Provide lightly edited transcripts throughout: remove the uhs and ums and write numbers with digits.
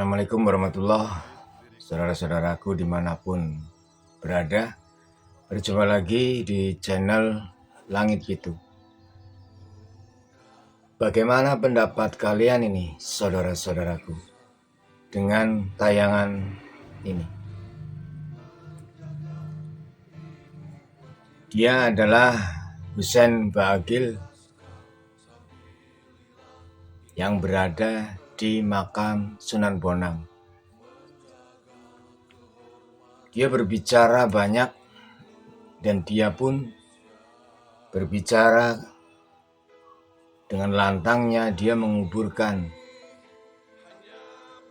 Assalamualaikum warahmatullahi saudara-saudaraku dimanapun berada. Berjumpa lagi di channel Langit Pitu. Bagaimana pendapat kalian ini saudara-saudaraku dengan tayangan ini? Dia adalah Husein Baagil yang berada di makam Sunan Bonang. Dia berbicara banyak dan dia pun berbicara dengan lantangnya. Dia menguburkan,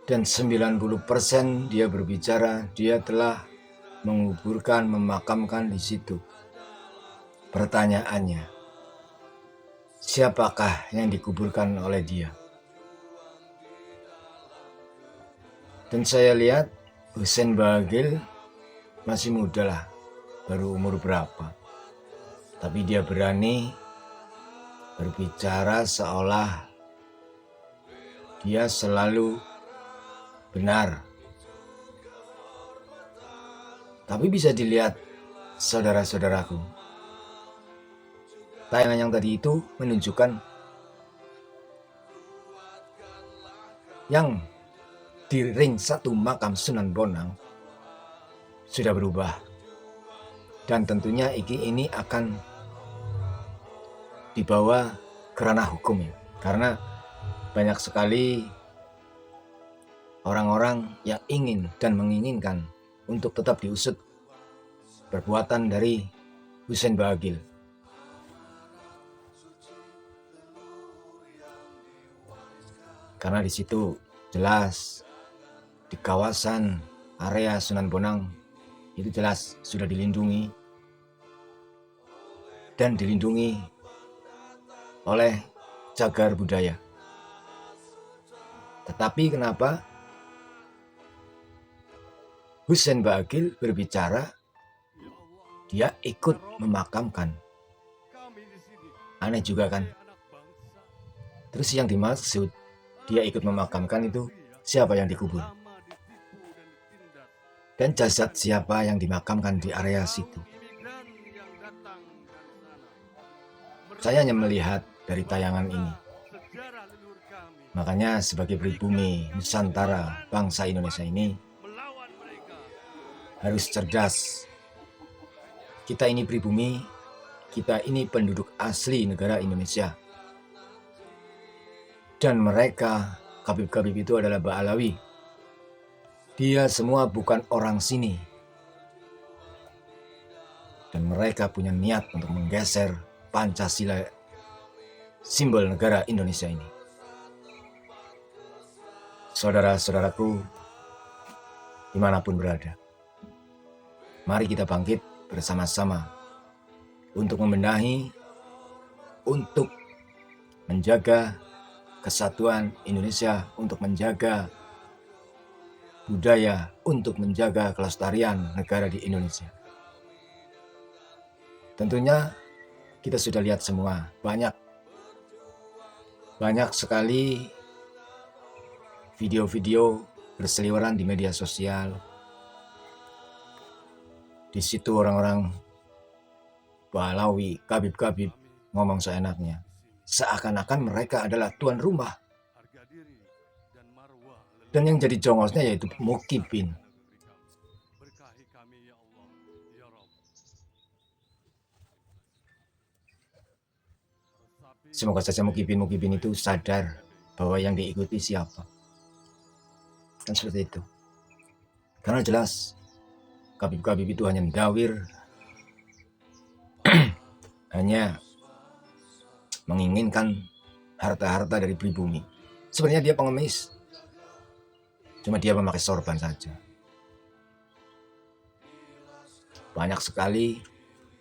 dan 90% dia berbicara dia telah menguburkan, memakamkan di situ. Pertanyaannya, siapakah yang dikuburkan oleh dia? Dan saya lihat Husein Baagil masih muda lah, baru umur berapa. Tapi dia berani berbicara seolah dia selalu benar. Tapi bisa dilihat saudara-saudaraku, tayangan yang tadi itu menunjukkan yang di ring 1 makam Sunan Bonang sudah berubah. Dan tentunya ini akan dibawa ke ranah hukum ya. Karena banyak sekali orang-orang yang ingin dan menginginkan untuk tetap diusut perbuatan dari Husein Baagil. Karena di situ jelas di kawasan area Sunan Bonang itu jelas sudah dilindungi dan dilindungi oleh cagar budaya. Tetapi kenapa Husein Baagil berbicara dia ikut memakamkan? Aneh juga kan? Terus yang dimaksud dia ikut memakamkan itu siapa yang dikubur? Dan jasad siapa yang dimakamkan di area situ? Saya hanya melihat dari tayangan ini. Makanya sebagai pribumi Nusantara bangsa Indonesia ini harus cerdas. Kita ini pribumi, kita ini penduduk asli negara Indonesia. Dan mereka, Khabib-khabib itu adalah Ba'alawi. Dia semua bukan orang sini. Dan mereka punya niat untuk menggeser Pancasila, simbol negara Indonesia ini. Saudara-saudaraku, dimanapun berada, mari kita bangkit bersama-sama untuk membenahi, untuk menjaga kesatuan Indonesia, untuk menjaga budaya, untuk menjaga kelestarian negara di Indonesia. Tentunya kita sudah lihat semua, banyak sekali video-video berseliweran di media sosial. Di situ orang-orang Ba'alawi, Khabib-khabib ngomong seenaknya, seakan-akan mereka adalah tuan rumah. Dan yang jadi jongosnya yaitu Mukibin. Semoga saja Mukibin itu sadar bahwa yang diikuti siapa. Kan seperti itu. Karena jelas Khabib-khabib itu hanya mendawir, hanya menginginkan harta-harta dari pribumi. Sebenarnya dia pengemis, cuma dia memakai sorban saja. Banyak sekali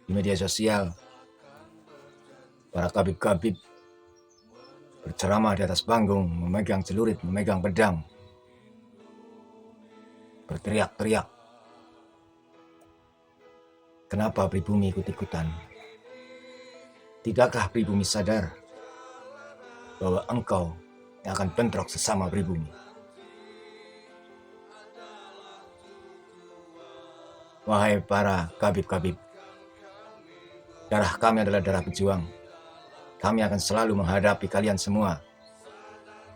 di media sosial para Khabib-khabib berceramah di atas panggung, memegang celurit, memegang pedang, berteriak-teriak. Kenapa pribumi ikut-ikutan? Tidakkah pribumi sadar bahwa engkau yang akan bentrok sesama pribumi? Wahai para kabib-kabib, darah kami adalah darah pejuang. Kami akan selalu menghadapi kalian semua,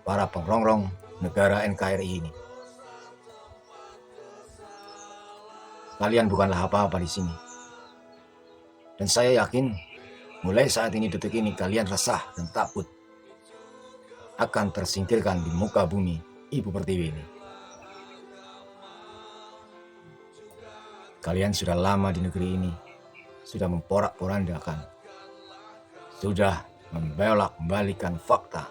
para pengrongrong negara NKRI ini. Kalian bukanlah apa-apa di sini. Dan saya yakin, mulai saat ini, detik ini, kalian resah dan takut akan tersingkirkan di muka bumi Ibu Pertiwi ini. Kalian sudah lama di negeri ini, sudah memporak-porandakan, sudah membolak-balikan fakta,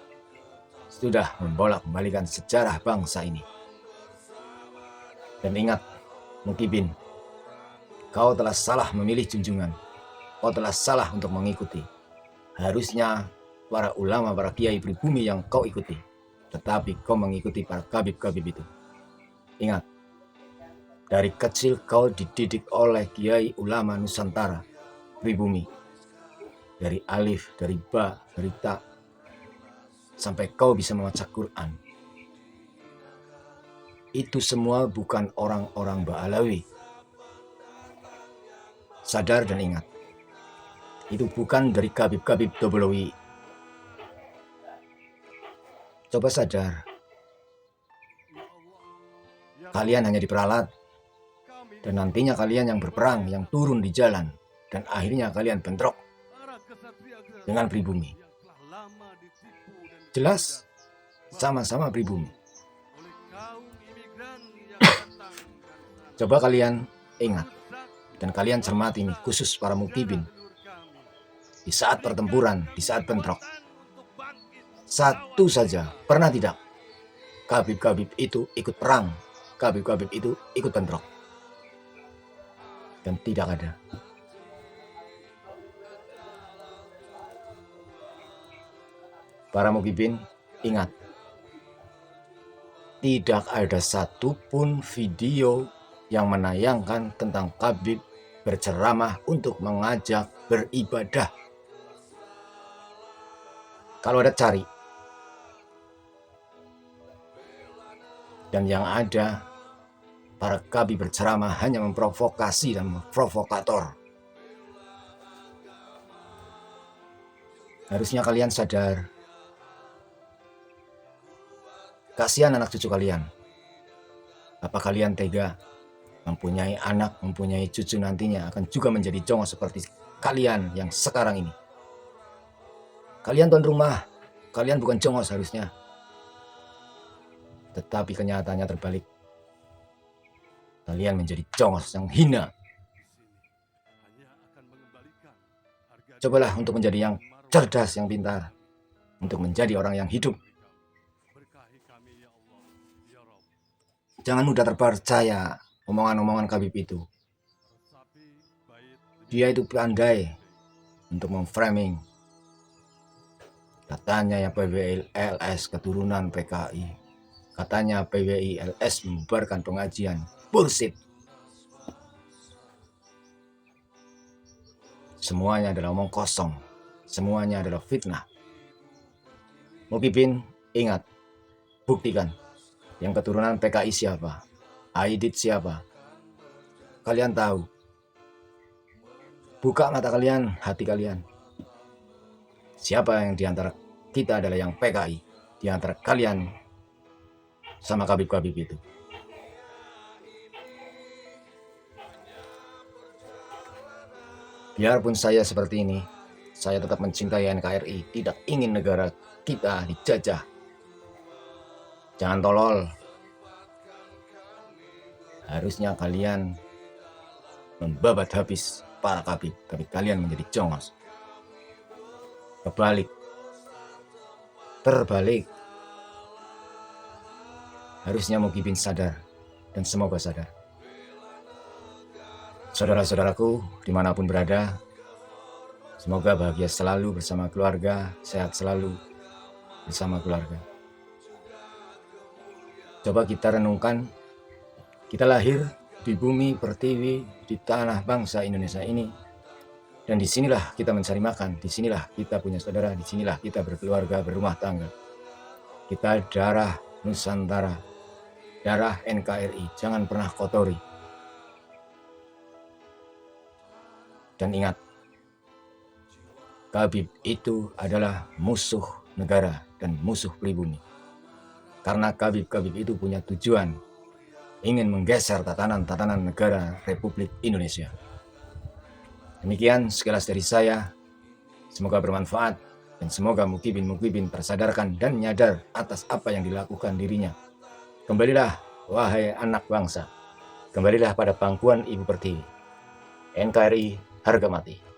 sudah membolak-balikan sejarah bangsa ini. Dan ingat, Mukibin, kau telah salah memilih junjungan, kau telah salah untuk mengikuti. Harusnya para ulama, para kiai pribumi yang kau ikuti, tetapi kau mengikuti para kabib-kabib itu. Ingat, dari kecil kau dididik oleh kiai ulama Nusantara pribumi. Dari alif, dari ba, dari ta, sampai kau bisa membaca Quran. Itu semua bukan orang-orang Ba'alawi. Sadar dan ingat, itu bukan dari kabib-kabib Dobolowi. Coba sadar, kalian hanya diperalat, dan nantinya kalian yang berperang, yang turun di jalan, dan akhirnya kalian bentrok dengan pribumi. Jelas, sama-sama pribumi. Coba kalian ingat, dan kalian cermati ini, khusus para Mukibin. Di saat pertempuran, di saat bentrok, satu saja, pernah tidak kabib-kabib itu ikut perang, kabib-kabib itu ikut bentrok? Dan tidak ada. Para Mukibin, ingat, tidak ada satupun video yang menayangkan tentang kabib berceramah untuk mengajak beribadah. Kalau ada, cari. Dan yang ada, para kabib berceramah hanya memprovokasi dan memprovokator. Harusnya kalian sadar. Kasihan anak cucu kalian. Apa kalian tega mempunyai anak, mempunyai cucu nantinya akan juga menjadi jongos seperti kalian yang sekarang ini? Kalian tuan rumah, kalian bukan jongos harusnya. Tetapi kenyataannya terbalik. Kalian menjadi jongos yang hina. Cobalah untuk menjadi yang cerdas, yang pintar. Untuk menjadi orang yang hidup. Jangan mudah terpercaya omongan-omongan kabib itu. Dia itu pandai untuk memframing. Katanya ya PWI LS keturunan PKI. Katanya PWI LS membubarkan pengajian. Bullshit. Semuanya adalah omong kosong. Semuanya adalah fitnah. Mukibin, ingat. Buktikan. Yang keturunan PKI siapa? Aidit siapa? Kalian tahu. Buka mata kalian, hati kalian. Siapa yang diantara kita adalah yang PKI? Diantara kalian sama kabib-kabib itu. Biarpun saya seperti ini, saya tetap mencintai NKRI, tidak ingin negara kita dijajah. Jangan tolol. Harusnya kalian membabat habis para kabib, tapi kalian menjadi jongos. Terbalik. Harusnya Mukibin sadar, dan semoga sadar. Saudara-saudaraku, dimanapun berada, semoga bahagia selalu bersama keluarga, sehat selalu bersama keluarga. Coba kita renungkan, kita lahir di bumi Pertiwi, di tanah bangsa Indonesia ini, dan disinilah kita mencari makan, disinilah kita punya saudara, disinilah kita berkeluarga, berumah tangga. Kita darah Nusantara, darah NKRI, jangan pernah kotori. Dan ingat, Habib itu adalah musuh negara dan musuh pribumi. Karena Habib itu punya tujuan ingin menggeser tatanan-tatanan negara Republik Indonesia. Demikian sekilas dari saya. Semoga bermanfaat dan semoga mukibin tersadarkan dan nyadar atas apa yang dilakukan dirinya. Kembalilah, wahai anak bangsa. Kembalilah pada pangkuan Ibu Pertiwi. NKRI harga mati.